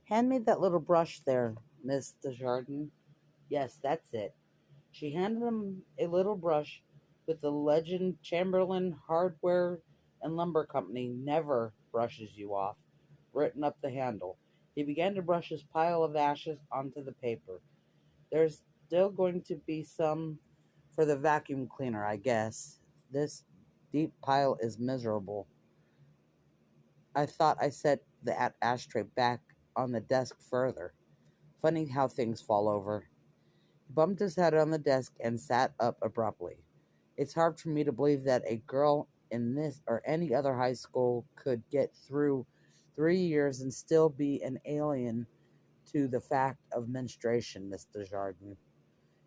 Hand me that little brush there, Miss Desjardins. Yes, that's it. She handed him a little brush with the legend Chamberlain Hardware and Lumber Company never brushes you off written up the handle. He began to brush his pile of ashes onto the paper. There's still going to be some for the vacuum cleaner, I guess. This deep pile is miserable. I thought I set the ashtray back on the desk further. Funny how things fall over. He bumped his head on the desk and sat up abruptly. It's hard for me to believe that a girl in this or any other high school could get through 3 years and still be an alien to the fact of menstruation, Mr. Jardin.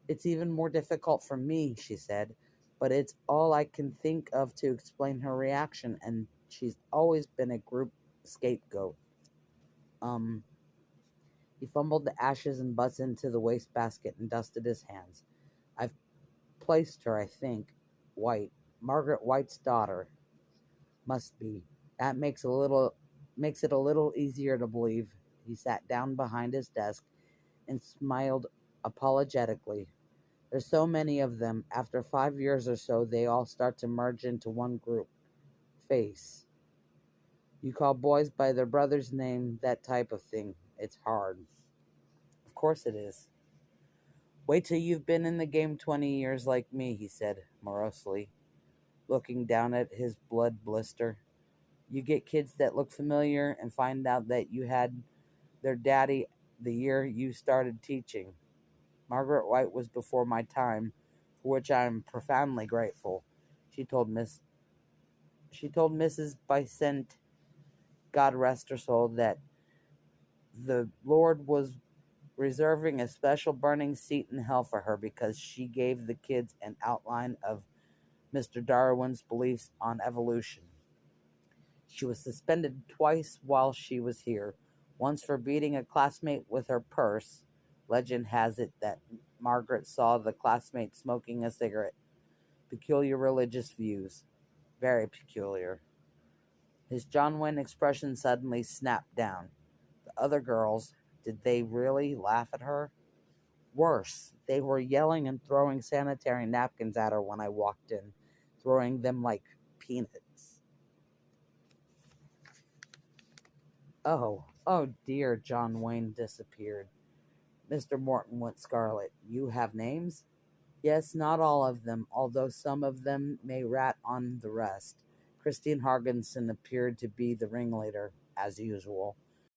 It's even more difficult for me, she said, but it's all I can think of to explain her reaction, and she's always been a group scapegoat. Um, he fumbled the ashes and butts into the wastebasket and dusted his hands. I've placed her, I think. White. Margaret White's daughter. Must be. That makes it a little easier to believe. He sat down behind his desk and smiled apologetically. There's so many of them. After 5 years or so, they all start to merge into one group. Face. You call boys by their brother's name, that type of thing. It's hard. Of course it is. Wait till you've been in the game 20 years like me, he said morosely, looking down at his blood blister. You get kids that look familiar and find out that you had their daddy the year you started teaching. Margaret White was before my time, for which I am profoundly grateful. She told Mrs. Bysent, God rest her soul, that the Lord was reserving a special burning seat in hell for her because she gave the kids an outline of Mr. Darwin's beliefs on evolution. She was suspended twice while she was here, once for beating a classmate with her purse. Legend has it that Margaret saw the classmate smoking a cigarette. Peculiar religious views. Very peculiar. His John Wayne expression suddenly snapped down. The other girls, did they really laugh at her? Worse, they were yelling and throwing sanitary napkins at her when I walked in, throwing them like peanuts. Oh dear, John Wayne disappeared. Mr. Morton went scarlet. You have names? Yes, not all of them, although some of them may rat on the rest. Christine Hargensen appeared to be the ringleader, as usual.